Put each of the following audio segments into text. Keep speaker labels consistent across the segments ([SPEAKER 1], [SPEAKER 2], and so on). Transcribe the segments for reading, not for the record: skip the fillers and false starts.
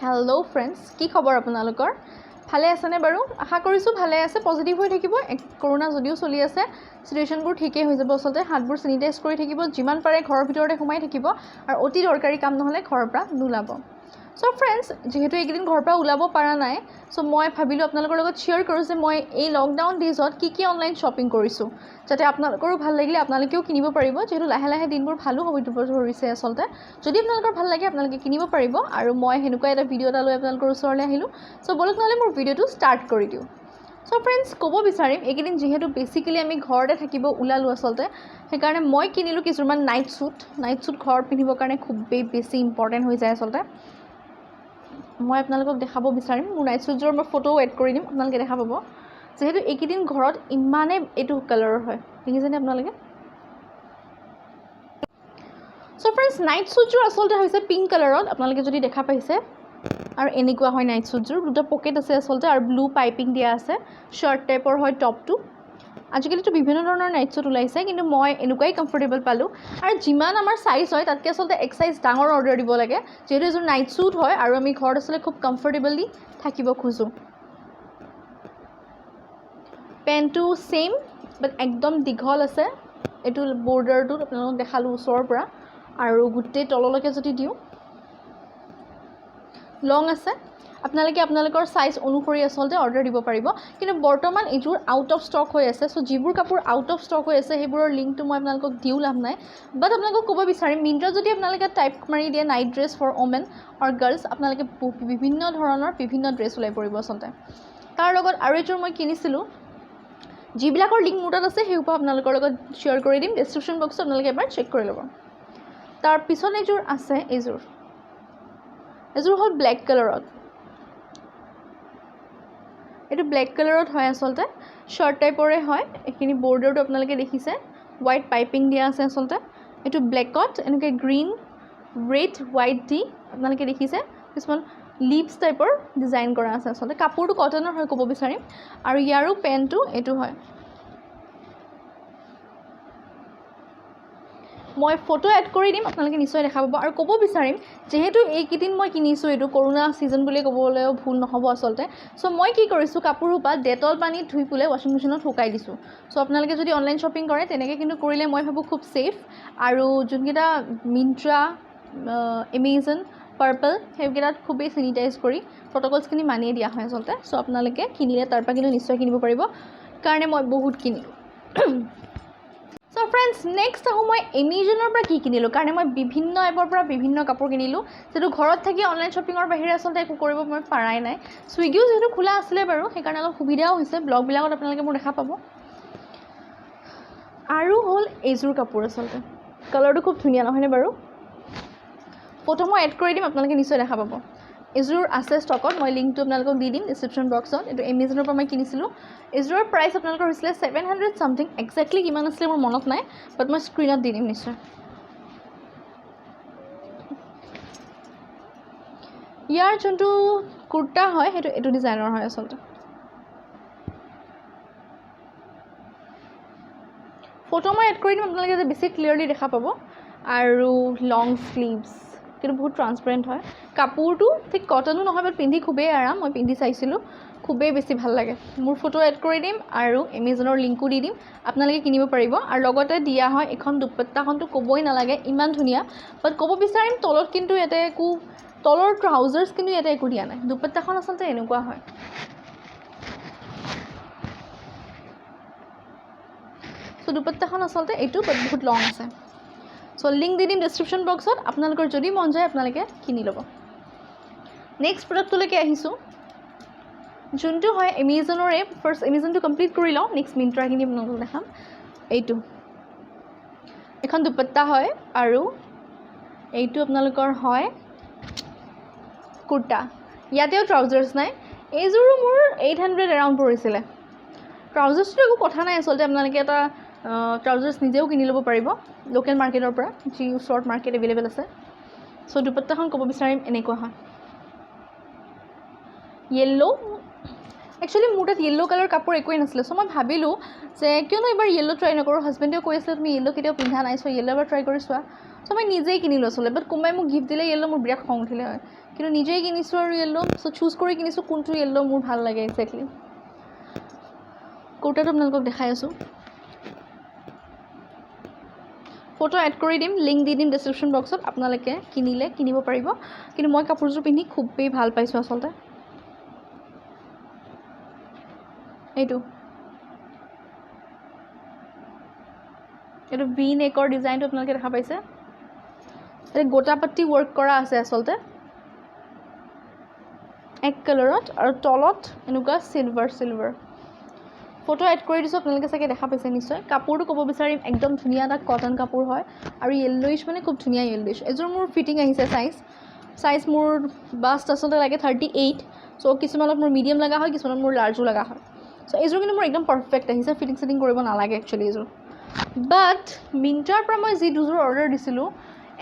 [SPEAKER 1] Hello friends की खबर आपनालोकर ভালে আছে নে বাৰু আশা কৰিছো ভালে আছে পজিটিভ হৈ থাকিব কৰোনা যদিও চলি আছে সিচুৱেচনবোৰ ঠিকই হৈ যাব আসলতে হাতবোৰ স্যানিটাইজ কৰি থাকিব যিমান পাৰে ঘৰৰ ভিতৰতে সোমাই থাকিব আৰু অতি দৰকাৰী কাম নহলে ঘৰৰ পৰা নুলাব সো फ्रेंड्स যেহেতু এইদিন ঘৰৰ পৰা উলাব পাৰা নাই সো মই ভাবিলো আপোনালোকৰ লগত শেয়াৰ কৰো যে মই এই লকডাউন ডেজত কি অনলাইন শপিং কৰিছো যাতে আপোনালোকৰো ভাল লাগিলে আপোনালোকেও কিনিব পাৰিব যেহেতু লাহে লাহে দিনবোৰ ভালো হ'ব ধৰিছে আসলতে যদি আপোনালোকৰ ভাল লাগে আপোনালোকে কিনিব পাৰিব আৰু মই হেনুকা এটা ভিডিও এটা লৈ আপোনালোকৰ ওচৰলৈ আহিলো সো বলক নহলে মোৰ ভিডিওটো স্টাৰ্ট কৰি দিও সো फ्रेंड्स ক'ব বিচাৰিম এইদিন যেহেতু বেসিক্যালি আমি ঘৰতে থাকিব উলালো আসলতে সেইকাৰণে মই কিনিলো কিছুমান নাইট স্যুট ঘৰত পিন্ধিবৰ কাৰণে খুব বেছি ইম্পৰ্টেন্ট হৈ যায় আসলতে মই আপোনালোকক দেখাব বিচাৰিম মোৰ নাইট স্যুটৰ মই ফটো এড কৰি দিম আপোনালোকে দেখা পাব যেহেতু এইদিন ঘৰত ইমানে এটো কালাৰৰ হয় দেখিছেনে আপোনালোকে সো फ्रेंड्स নাইট স্যুটৰ আসলতে হৈছে পিংক কালাৰত আপোনালোকে যদি দেখা পাইছে আৰু এনেকুৱা হয় নাইট স্যুটৰ দুটা পকেট আছে আসলতে আৰু ব্লু পাইপিং দিয়া আছে শাৰ্ট টাইপৰ হয় টপটো আজিকালি তো বিভিন্ন ধৰণৰ নাইট স্যুট ওলাইছে কিন্তু মই এনেকুৱাই কমফৰ্টেবল পালো আৰু যিমান আমাৰ সাইজ হয় তাতকে আসলতে এক সাইজ ডাঙৰ অৰ্ডাৰ দিব লাগে যেহেতু এজন নাইট স্যুট হয় আৰু আমি ঘৰত আসলে খুব কমফৰ্টেবলি থাকিব খুজো পেন্টটো সেম বাট একদম দীঘল আছে এটো বৰ্ডাৰটো আপোনালোকক দেখালো ওচৰৰ পৰা আৰু গুটে তললৈকে যদি দিও লং আছে আপোনালোকে আপোনালোকৰ সাইজ অনুসৰি আসলতে অৰ্ডাৰ দিব পাৰিব কিন্তু বৰ্তমান এজুৰ আউট অফ ষ্টক হৈ আছে সো জিবুৰ কাপোৰ আউট অফ ষ্টক হৈ আছে হেবোৰৰ লিংকটো মই আপোনালোকক দিও লাভ নাই বাট আপোনালোকক ক'ব বিচাৰিম মিন্ত্ৰা যদি আপোনালোকে টাইপ মাৰি দিয়ে night dress for women or girls আপোনালোকে বিভিন্ন ধৰণৰ বিভিন্ন ড্ৰেছ ওলাই পৰিব আসলতে তাৰ লগত আৰু এজুৰ মই কিনিছিলো জিবিলাকৰ লিংক মোৰ তাত আছে হেউপা আপোনালোকৰ লগত শেয়াৰ কৰি দিম ডেসক্ৰিপচন বক্সত আপোনালোকে এবাৰ চেক কৰি ল'ব তাৰ পিছত এজুৰ আছে এজুৰ হল ব্ল্যাক কালাৰত এটো ব্ল্যাক কালাৰত হয় আসলতে শৰ্ট টাইপৰে হয় এখিনি বৰ্ডাৰটো আপোনালোকে দেখিছে হোৱাইট পাইপিং দিয়া আছে আসলতে এটো ব্ল্যাকত এনেকে গ্ৰীন ৰেড হোৱাইট দি আপোনালোকে দেখিছে কিছুমান লিভস টাইপৰ ডিজাইন কৰা আছে আসলতে কাপোৰটো কটনৰ হয় ক'ব বিচাৰিম আৰু ইয়াৰো পেন্টটো এটো হয় মই ফটো এড কৰি দিম আপোনালোকে নিশ্চয় দেখা পাব আৰু ক'ব বিচাৰিম যেহেতু এইকিদিন মই কিনিছো এটো কৰোনা সিজন বুলি ক'বলৈও ভুল নহব আসলতে সো মই কি কৰিছো কাপোৰপা ডেটল পানী ধুই পুলে ওয়াশিং মেচিনত শুকাই দিছো সো আপোনালোকে যদি অনলাইন শপিং কৰে তেনেকে কিন্তু কৰিলে মই ভাবো খুব সেফ আৰু যোনকিটা মিন্ত্ৰা এমেজন পাৰ্পল হেগিৰাত খুবেই স্যানিটাইজ কৰি প্ৰটোকলছ খিনি মানিয়ে দিয়া হয় আসলতে সো আপোনালোকে কিনিলে তাৰপা কিন্তু নিশ্চয় কিনিব পাৰিব কাৰণে মই বহুত কিনিলো So friends next আহো মই এমেজনৰ পৰা কি কিনিলো কাৰণে মই বিভিন্ন এপৰ পৰা বিভিন্ন কাপোৰ কিনিলো যেটো ঘৰত থাকি অনলাইন শপিংৰ বাহিৰে আসলতে একো কৰিব মই পাৰাই নাই সুইগিও যেটো খোলা আছিল বাৰু সেইকাৰণে অলপ সুবিধাও হৈছে ব্লগ বিলাকত আপোনালোকে মোৰ দেখা পাব আৰু হল এজুৰ কাপোৰ আসলতে কালাৰটো খুব ধুনিয়া নহয়নে বাৰু ফটো মই এড কৰি দিম আপোনালোকে নিশ্চয় দেখা পাব এজুৰ আছে ষ্টকত মই লিংকটো আপোনালোকক দি দিম ডেসক্ৰিপচন বক্সত এটো এমেজনৰ পৰা মই কিনিছিলো এজুৰ প্ৰাইস আপোনালোকৰ হৈছিল 700 সামথিং এক্স্যাক্টলি কিমান আছিল মোৰ মনত নাই বাট মই স্ক্ৰিনত দি দিম নিশ্চয় ইয়াৰ যোনটো কুৰ্তা হয় হেটো এটো ডিজাইনৰ হয় আসলতে ফটো মই এড কৰি দিম আপোনালোকে যে বেছি ক্লিয়াৰলি দেখা পাব আৰু লং স্লিভস কিন্তু বহুত ট্ৰান্সপাৰেন্ট হয় কাপোৰটো ঠিক কটনো নহয় বাট পিন্ধি খুবেই আৰাম মই পিন্ধি চাইছিলো খুবেই বেছি ভাল লাগে মোৰ ফটো এড কৰি দিম আৰু এমেজনৰ লিংকও দি দিম আপোনালোকে কিনিব পাৰিব আৰু লগতে দিয়া হয় এখন দুপট্টাখনটো ক'বই নালাগে ইমান ধুনিয়া বাট ক'ব বিচাৰিম তলত কিন্তু এতে একো তলৰ ট্ৰাউজাৰ্ছ কিন্তু এতে একো দিয়া নাই দুপট্টাখন আসলতে এনেকুৱা হয় সো দুপট্টাখন আসলতে এইটো বহুত লং আছে সো লিংক দি দিম ডেসক্ৰিপচন বক্সত আপোনালোকৰ যদি মন যায় আপোনালোকে কিনি ল'ব নেক্সট প্ৰডাক্টলৈকে আহিছো যোনটো হয় এমেজনৰে ফাৰ্স্ট এমেজনটো কমপ্লিট কৰি লওঁ নেক্সট মিন্ত্ৰা কিনি আপোনালোকক দেখাম এইটো এখন দুপট্টা হয় আৰু এইটো আপোনালোকৰ হয় কুৰ্তা ইয়াতেও ট্ৰাউজাৰ্ছ নাই এইজোৰো মোৰ 800 এৰাউণ্ড পৰিছিলে ট্ৰাউজাৰ্ছটো একো কথা নাই আসলতে আপোনালোকে এটা ট্ৰাউজাৰ্ছ নিজেও কিনি ল'ব পাৰিব লোকেল মাৰ্কেটৰ পৰা যি শৰ্ট মাৰ্কেট এভেইলেবল আছে সো দুপট্টাখন ক'ব বিচাৰিম এনেকুৱা হয় येलो एक्चुअली মোৰ তাত येलो কালাৰ কাপোৰ একোই নাছিল সো মই ভাবিলো যে কিয়নো এবাৰ येलो ট্ৰাই নকৰো হাজবেণ্ডেও কৈ আছিল তুমি येलो কেতিয়াও পিন্ধা নাই সো येलो এবাৰ ট্ৰাই কৰি চোৱা চ' মই নিজেই কিনিলোঁ আচলতে বাট কোনোবাই মোক গিফ্ট দিলে য়েল্ল' মোৰ বিৰাট খং উঠিলে হয় কিন্তু নিজেই কিনিছোঁ আৰু য়েল্ল' চ' চুজ কৰি কিনিছোঁ কোনটো য়েল্ল' মোৰ ভাল লাগে একজেক্টলি কুৰ্তাটো আপোনালোকক দেখাই আছোঁ ফটো এড কৰি দিম লিংক দি দিম ডেছক্ৰিপশ্যন বক্সত আপোনালোকে কিনিলে কিনিব পাৰিব কিন্তু মই কাপোৰযোৰ পিন্ধি খুবেই ভাল পাইছোঁ আচলতে এইটো ভি নেকৰ ডিজাইনটো আপোনালোকে দেখা পাইছে এটা গোটাপাতি ৱৰ্ক কৰা আছে আচলতে এক কালাৰত আৰু তলত এনেকুৱা চিলভাৰ ফটো এড কৰি দিছোঁ আপোনালোকে চাগে দেখা পাইছে নিশ্চয় কাপোৰটো ক'ব বিচাৰিম একদম ধুনীয়া এটা কটন কাপোৰ হয় আৰু য়েল্ল'ইছ মানে খুব ধুনীয়া য়েল্ল'ইছ এযোৰ মোৰ ফিটিং আহিছে চাইজ মোৰ বাষ্ট আচলতে লাগে 38 চ' কিছুমানত মোৰ মিডিয়াম লগা হয় কিছুমানত মোৰ লাৰ্জো লগা হয় চ' এইযোৰ কিন্তু মোৰ একদম পাৰফেক্ট আহিছে ফিটিং কৰিব নালাগে একচুৱেলি এইযোৰ বাট মিন্ত্ৰাৰ পৰা মই যি দুযোৰ অৰ্ডাৰ দিছিলোঁ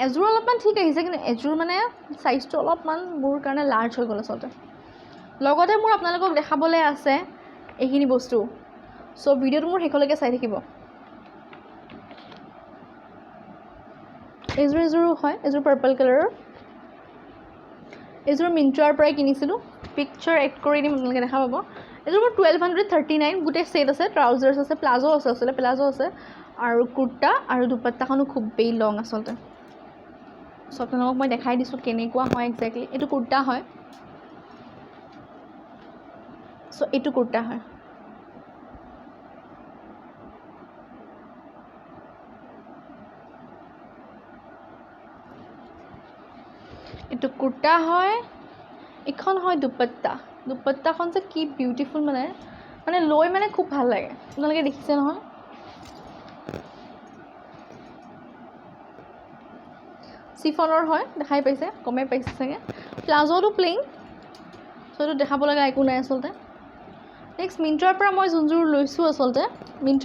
[SPEAKER 1] এযোৰ অলপমান ঠিক আহিছে কিন্তু এযোৰ মানে চাইজটো অলপমান মোৰ কাৰণে লাৰ্জ হৈ গ'ল আচলতে লগতে মোৰ আপোনালোকক দেখাবলৈ আছে এইখিনি বস্তু চ' ভিডিঅ'টো মোৰ শেষলৈকে চাই থাকিব এইযোৰো হয় এইযোৰ পাৰ্পল কালাৰৰ এইযোৰ মিন্ত্ৰাৰ পৰাই কিনিছিলোঁ পিকচাৰ এড কৰি দিম আপোনালোকে দেখা পাব এইযোৰ মোৰ 1239 গোটেই ছেট আছে ট্ৰাউজাৰ্ছ আছে প্লাজো আছে আচলতে প্লাজো আছে আৰু কুৰ্তা আৰু দুপাট্টাখনো খুবেই লং আচলতে চ' আপোনালোকক মই দেখাই দিছোঁ কেনেকুৱা হয় একজেক্টলি এইটো কুৰ্তা হয় চ' এইটো কুৰ্তা হয় এইটো কুৰ্তা হয় এইখন হয় দুপাট্টাখন যে কি বিউটিফুল মানে লৈ মানে খুব ভাল লাগে আপোনালোকে দেখিছে নহয় চিফনৰ হয় দেখাই পাইছে কমেই পাইছে চাগে প্লাজোটো প্লেইন চ' এইটো দেখাব লগা একো নাই আচলতে নেক্সট মিন্ত্ৰাৰ পৰা মই যোনযোৰ লৈছোঁ আচলতে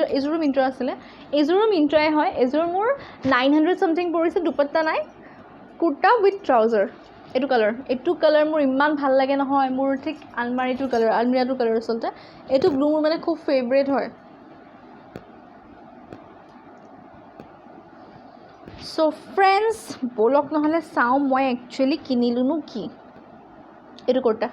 [SPEAKER 1] এইযোৰো মিন্ত্ৰা আছিলে এইযোৰো মিন্ত্ৰাই হয় এইযোৰ মোৰ 900 চামথিং পৰিছে দুপাট্টা নাই কুৰ্তা উইথ ট্ৰাউজাৰ এইটো কালাৰ মোৰ ইমান ভাল লাগে নহয় মোৰ ঠিক আলমিৰাটোৰ কালাৰ আচলতে এইটো ব্লু মোৰ মানে খুব ফেভৰেট হয় চ' ফ্ৰেণ্ডছ ব'লক নহ'লে চাওঁ মই একচুৱেলি কিনিলোঁনো কি এইটো কুৰ্তা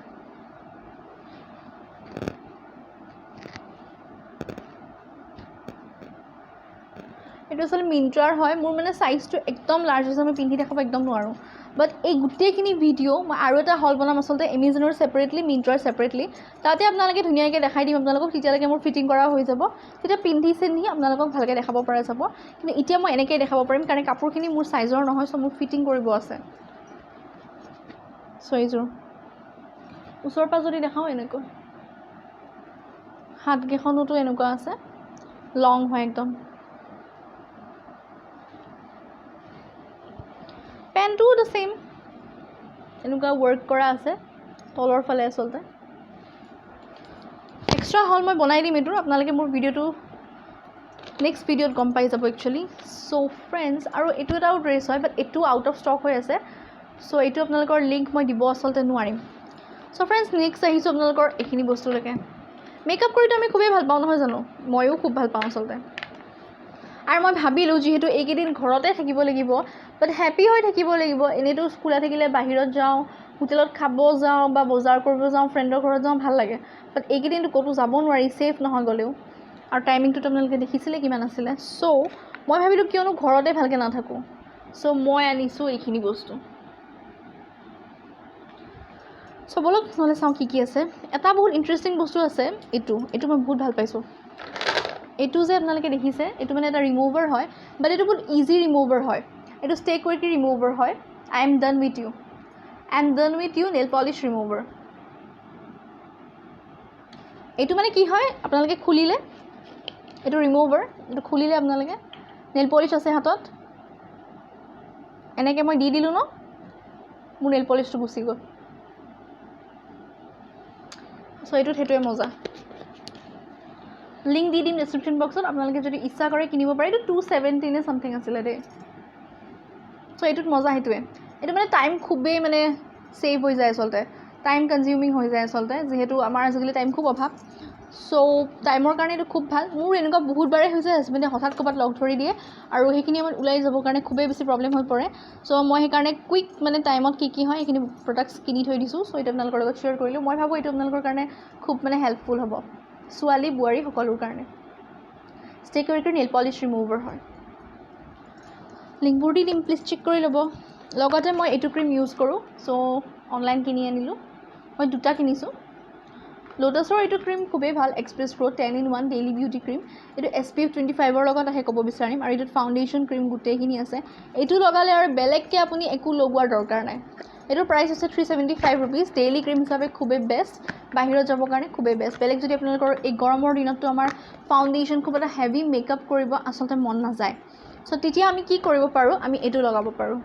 [SPEAKER 1] এইটো আচলতে মিন্ত্ৰাৰ হয় মোৰ মানে চাইজটো একদম লাৰ্জ হৈছে মই পিন্ধি দেখাব একদম নোৱাৰোঁ বাট এই গোটেইখিনি ভিডিঅ' মই আৰু এটা হল বনাম আচলতে এমেজনৰ ছেপাৰেটলি মিন্ত্ৰাৰ ছেপাৰেটলি তাতে আপোনালোকে ধুনীয়াকৈ দেখাই দিম আপোনালোকক তেতিয়ালৈকে মোৰ ফিটিং কৰা হৈ যাব তেতিয়া পিন্ধি আপোনালোকক ভালকৈ দেখাব পৰা যাব কিন্তু এতিয়া মই এনেকৈ দেখাব পাৰিম কাৰণ কাপোৰখিনি মোৰ চাইজৰ নহয় চ' মোক ফিটিং কৰিব আছে চ' এইযোৰ ওচৰৰ পৰা যদি দেখাওঁ এনেকুৱা হাতকেইখনতো এনেকুৱা আছে লং হয় একদম পেণ্টটো দ্য ছেইম এনেকুৱা ৱৰ্ক কৰা আছে তলৰ ফালে আচলতে এক্সট্ৰা হল মই বনাই দিম এইটোৰ আপোনালোকে মোৰ ভিডিঅ'টো নেক্সট ভিডিঅ'ত গম পাই যাব একচুৱেলি চ' ফ্ৰেণ্ডছ আৰু এইটো এটাও ড্ৰেছ হয় বাট এইটো আউট অফ ষ্টক হৈ আছে চ' এইটো আপোনালোকৰ লিংক মই দিব আচলতে নোৱাৰিম চ' ফ্ৰেণ্ডছ নেক্সট আহিছোঁ আপোনালোকৰ এইখিনি বস্তুলৈকে মেকআপ কৰিতো আমি খুবেই ভাল পাওঁ নহয় জানো ময়ো খুব ভাল পাওঁ আচলতে আৰু মই ভাবিলোঁ যিহেতু এইকেইদিন ঘৰতে থাকিব লাগিব বাট হেপী হৈ থাকিব লাগিব এনেইতো খোলা থাকিলে বাহিৰত যাওঁ হোটেলত খাব যাওঁ বা বজাৰ কৰিব যাওঁ ফ্ৰেণ্ডৰ ঘৰত যাওঁ ভাল লাগে বাট এইকেইদিনতো ক'তো যাব নোৱাৰি ছেফ নহয় গ'লেও আৰু টাইমিংটোতো আপোনালোকে দেখিছিলে কিমান আছিলে চ' মই ভাবিলোঁ কিয়নো ঘৰতে ভালকৈ নাথাকোঁ চ' মই আনিছোঁ এইখিনি বস্তু চ' ব'লক নহ'লে চাওঁ কি আছে এটা বহুত ইণ্টাৰেষ্টিং বস্তু আছে এইটো মই বহুত ভাল পাইছোঁ এইটো যে আপোনালোকে দেখিছে এইটো মানে এটা ৰিমুভাৰ হয় বাট এইটো বহুত ইজি ৰিমুভাৰ হয় এইটো ষ্টে কুইকলি ৰিমুভাৰ হয় I am done with you nail polish remover এইটো মানে কি হয় আপোনালোকে খুলিলে এইটো ৰিমুভাৰ এইটো খুলিলে আপোনালোকে নেইল পলিছ আছে হাতত এনেকৈ মই দি দিলোঁ ন মোৰ নেইল পলিছটো গুচি গ'ল চ' এইটোত সেইটোৱে মজা লিংক দি দিম ডেছক্ৰিপশ্যন বক্সত আপোনালোকে যদি ইচ্ছা কৰে কিনিব পাৰে এইটো 270 নে চামথিং আছিলে দেই চ' এইটোত মজা সেইটোৱে এইটো মানে টাইম খুবেই মানে ছেভ হৈ যায় আচলতে টাইম কনজিউমিং হৈ যায় আচলতে যিহেতু আমাৰ আজিকালি টাইম খুব অভাৱ সো টাইমৰ কাৰণে এইটো খুব ভাল মোৰ এনেকুৱা বহুতবাৰে হৈছে হাজবেণ্ডে হঠাৎ ক'ৰবাত লগ ধৰি দিয়ে আৰু সেইখিনি আমাৰ ওলাই যাবৰ কাৰণে খুবেই বেছি প্ৰব্লেম হৈ পৰে সো মই সেইকাৰণে কুইক মানে টাইমত কি হয় এইখিনি প্ৰডাক্টছ কিনি থৈ দিছোঁ সো এইটো আপোনালোকৰ লগত শ্বেয়াৰ কৰিলোঁ মই ভাবোঁ এইটো আপোনালোকৰ কাৰণে খুব মানে হেল্পফুল হ'ব ছোৱালী বোৱাৰী সকলোৰ কাৰণে ষ্টে কৰিকৰ নেইল পলিছ ৰিমুভাৰ হয় লিংকবোৰ দি দিম প্লিজ চেক কৰি ল'ব লগতে মই এইটো ক্ৰীম ইউজ কৰোঁ সো অনলাইন কিনি আনিলোঁ মই দুটা কিনিছোঁ লোটাছৰ এইটো ক্ৰীম খুবেই ভাল express pro' 10 in 1 daily beauty cream এইটো SPF 25ৰ লগত আহে ক'ব বিচাৰিম আৰু এইটোত ফাউণ্ডেশ্যন ক্ৰীম গোটেইখিনি আছে এইটো লগালে আৰু বেলেগকৈ আপুনি একো লগোৱাৰ দৰকাৰ নাই এইটোৰ প্ৰাইচ হৈছে 375 rupees ডেইলি ক্ৰীম হিচাপে খুবেই বেষ্ট বাহিৰত যাবৰ কাৰণে খুবেই বেষ্ট বেলেগ যদি আপোনালোকৰ এই গৰমৰ দিনততো আমাৰ ফাউণ্ডেশ্যন খুব এটা হেভি মেকআপ কৰিব আচলতে মন নাযায় সো তেতিয়া আমি কি কৰিব পাৰোঁ আমি এইটো লগাব পাৰোঁ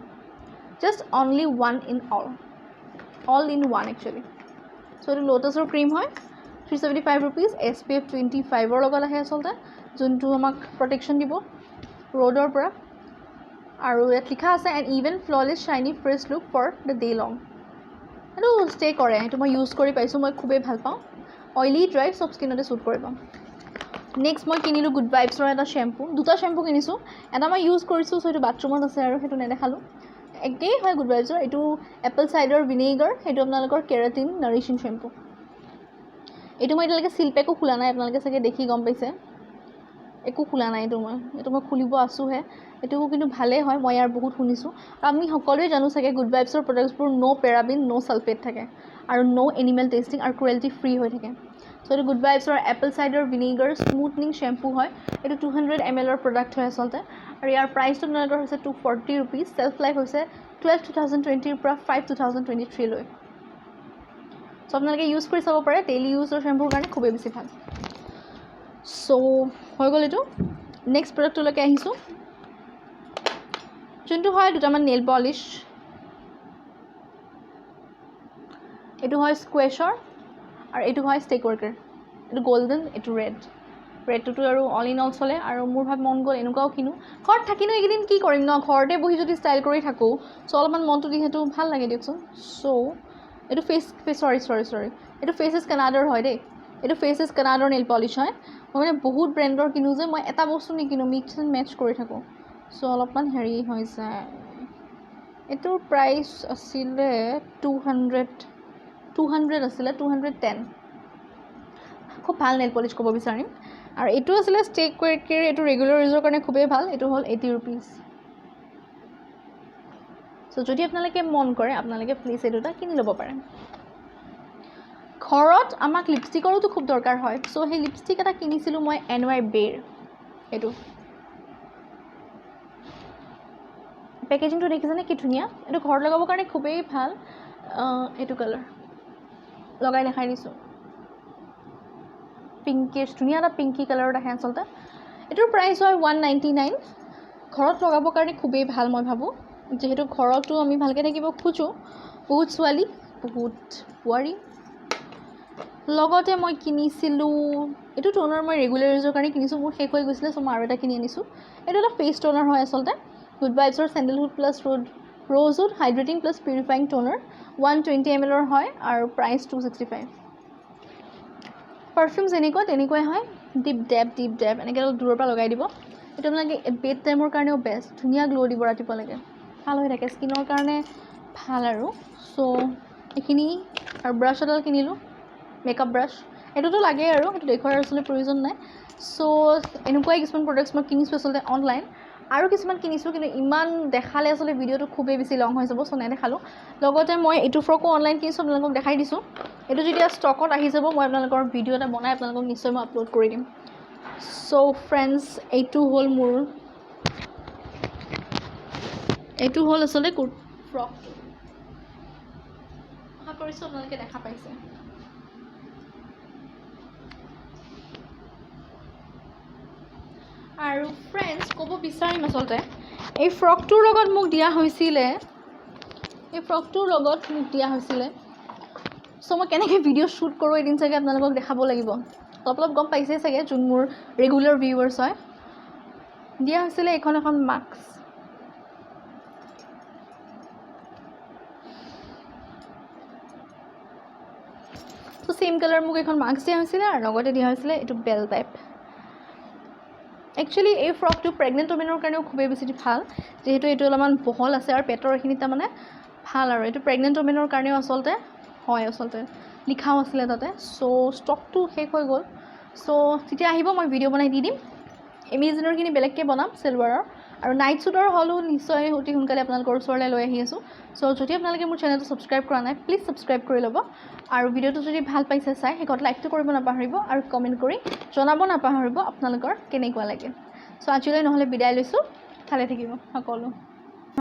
[SPEAKER 1] just only one in all in one actually so এইটো লোটাছৰ ক্ৰীম হয় 375 rupees SPF 25ৰ লগত আহে আচলতে যোনটো আমাক প্ৰটেকশ্যন দিব ৰ'দৰ পৰা আৰু ইয়াত লিখা আছে an even flawless shiny fresh look for the day long এইটো ষ্টে কৰে এইটো মই ইউজ কৰি পাইছোঁ মই খুবেই ভাল পাওঁ অইলি ড্ৰাই চব স্কিনতে শ্বুট কৰিব নেক্সট মই কিনিলোঁ গুড ভাইবছৰ এটা শ্বেম্পু দুটা শ্বেম্পু কিনিছোঁ এটা মই ইউজ কৰিছোঁ সো এইটো বাথৰুমত আছে আৰু সেইটো নেদেখালোঁ একেই হয় গুড ভাইবছৰ এইটো এপল চাইডাৰ ভিনেগাৰ সেইটো আপোনালোকৰ কেৰাটিন নাৰিছিং শ্বেম্পু এইটো মই এতিয়ালৈকে চিলপেকো খোলা নাই আপোনালোকে চাগে দেখি গম পাইছে একো খোলা নাই এইটো মই খুলিব আছোঁহে এইটো কিন্তু ভালেই হয় মই ইয়াৰ বহুত শুনিছোঁ আৰু আমি সকলোৱে জানো চাগে গুড ভাইবছৰ প্ৰডাক্টছবোৰ ন' পেৰাবিন ন' ছালফেট থাকে আৰু ন' এনিমেল টেষ্টিং আৰু ক্ৰুৱেল্টি ফ্ৰী হৈ থাকে সো এইটো গুড ভাইবছৰ apple cider vinegar smoothening shampoo হয় এইটো 200 mlৰ প্ৰডাক্ট হয় আচলতে আৰু ইয়াৰ প্ৰাইচটো আপোনালোকৰ হৈছে 240 rupees চেল্ফ লাইফ হৈছে 12 2020ৰ পৰা 5 2023 লৈ সো আপোনালোকে ইউজ কৰি চাব পাৰে ডেইলি ইউজৰ শ্বেম্পুৰ কাৰণে খুবেই বেছি ভাল সো হৈ গ'ল এইটো নেক্সট প্ৰডাক্টটোলৈকে আহিছোঁ যোনটো হয় দুটামান নেইল পলিছ এইটো হয় স্কুৱেছৰ আৰু এইটো হয় ষ্টেক ৱৰ্কাৰ এইটো গল্ডেন এইটো ৰেডটোতো আৰু অল ইন অল চলে আৰু মোৰ মন গ'ল এনেকুৱাও কিনো ঘৰত থাকিনো এইকেইদিন কি কৰিম ন ঘৰতে বহি যদি ষ্টাইল কৰি থাকোঁ চ' অলপমান মনটো যিহেতু ভাল লাগে দিয়কচোন চ' এইটো চৰি এইটো ফেচেছ কানাডাৰ হয় দেই এইটো ফেচেছ কানাডাৰ নেইল পলিছ হয় মই মানে বহুত ব্ৰেণ্ডৰ কিনো যে মই এটা বস্তু নিকিনো মিক্স এণ্ড মেটচ কৰি থাকোঁ চ' অলপমান হেৰি হৈ যায় এইটোৰ প্ৰাইচ আছিলে 200 আছিলে 210 খুব ভাল নেইল পলিছ ক'ব বিচাৰিম আৰু এইটো আছিলে ষ্টেক ৱৰ্কাৰ এইটো ৰেগুলাৰ ইউজৰ কাৰণে খুবেই ভাল এইটো হ'ল 80 rupees সো যদি আপোনালোকে মন কৰে আপোনালোকে প্লিজ এই দুটা কিনি ল'ব পাৰে ঘৰত আমাক লিপষ্টিকৰোতো খুব দৰকাৰ হয় সো সেই লিপষ্টিক এটা কিনিছিলোঁ মই NY বেৰ এইটো পেকেজিংটো দেখিছেনে কি ধুনীয়া এইটো ঘৰত লগাবৰ কাৰণে খুবেই ভাল এইটো কালাৰ লগাই দেখাই দিছোঁ পিংকিছ ধুনীয়া এটা পিংকি কালাৰত আহে আচলতে এইটোৰ প্ৰাইচ হয় 199 ঘৰত লগাবৰ কাৰণে খুবেই ভাল মই ভাবোঁ যিহেতু ঘৰতো আমি ভালকৈ থাকিব খোজোঁ বহুত ছোৱালী বহুত বোৱাৰী লগতে মই কিনিছিলোঁ এইটো টোনাৰ মই ৰেগুলাৰ ইউজৰ কাৰণে কিনিছোঁ মোৰ শেষ হৈ গৈছিলে চ' মই আৰু এটা কিনি আনিছোঁ এইটো এটা ফেচ টোনাৰ হয় আচলতে গুড ভাইবছৰ sandalwood plus rosewood hydrating plus purifying toner 120 mlৰ হয় আৰু প্ৰাইচ 265 পাৰফিউম যেনেকুৱা তেনেকুৱাই হয় ডিপ ডেপ এনেকৈ অলপ দূৰৰ পৰা লগাই দিব এইটো আপোনালোকে বেড টাইমৰ কাৰণেও বেষ্ট ধুনীয়া গ্ল' দিব ৰাতিপুৱালৈকে ভাল হৈ থাকে স্কিনৰ কাৰণে ভাল আৰু চ' এইখিনি আৰু ব্ৰাছ এডাল কিনিলোঁ মেকআপ ব্ৰাছ এইটোতো লাগেই আৰু এইটো দেখুৱাৰ আচলতে প্ৰয়োজন নাই চ' এনেকুৱাই কিছুমান প্ৰডাক্টছ মই কিনিছোঁ আচলতে অনলাইন আৰু কিছুমান কিনিছোঁ কিন্তু ইমান দেখালে আচলতে ভিডিঅ'টো খুবেই বেছি লং হৈ যাব চ' নেদেখালোঁ লগতে মই এইটো ফ্ৰকো অনলাইন কিনিছোঁ আপোনালোকক দেখাই দিছোঁ এইটো যেতিয়া ষ্টকত আহি যাব মই আপোনালোকৰ ভিডিঅ' এটা বনাই আপোনালোকক নিশ্চয় মই আপলোড কৰি দিম চ' ফ্ৰেণ্ডছ এইটো হ'ল আচলতে ফ্ৰকটো আশা কৰিছোঁ আপোনালোকে দেখা পাইছে আৰু ফ্ৰেণ্ডছ ক'ব বিচাৰিম আচলতে এই ফ্ৰকটোৰ লগত মোক দিয়া হৈছিলে চ' মই কেনেকৈ ভিডিঅ' শ্বুট কৰোঁ এদিন চাগে আপোনালোকক দেখাব লাগিব অলপ গম পাইছেই চাগে যোন মোৰ ৰেগুলাৰ ভিউৱাৰ্ছ হয় দিয়া হৈছিলে এখন মাস্ক চ' ছেইম কালাৰ মোক এখন মাস্ক দিয়া হৈছিলে আৰু লগতে দিয়া হৈছিলে এইটো বেল টাইপ। একচুৱেলি এই ফ্ৰকটো প্ৰেগনেণ্ট ওমেনৰ কাৰণেও খুবেই বেছি ভাল, যিহেতু এইটো অলপমান বহল আছে আৰু পেটৰ এইখিনি তাৰমানে ভাল, আৰু এইটো প্ৰেগনেণ্ট ওমেনৰ কাৰণেও আচলতে হয়, আচলতে লিখাও আছিলে তাতে। চ' ষ্টকটো শেষ হৈ গ'ল। চ' যেতিয়া আহিব মই ভিডিঅ' বনাই দি দিম। এমেজনৰখিনি বেলেগকৈ বনাম চেলৱাৰৰ, আৰু নাইট শ্বুটৰ হ'লেও নিশ্চয় অতি সোনকালে আপোনালোকৰ ওচৰলৈ লৈ আহি আছোঁ। চ' যদি আপোনালোকে মোৰ চেনেলটো ছাবস্ক্ৰাইব কৰা নাই, প্লিজ ছাবস্ক্ৰাইব কৰি ল'ব, আৰু ভিডিঅ'টো যদি ভাল পাইছে চাই শেষত লাইকটো কৰিব নাপাহৰিব, আৰু কমেণ্ট কৰি জনাব নাপাহৰিব আপোনালোকৰ কেনেকুৱা লাগে। চ' আজিলৈ নহ'লে বিদায় লৈছোঁ, ভালে থাকিব সকলো।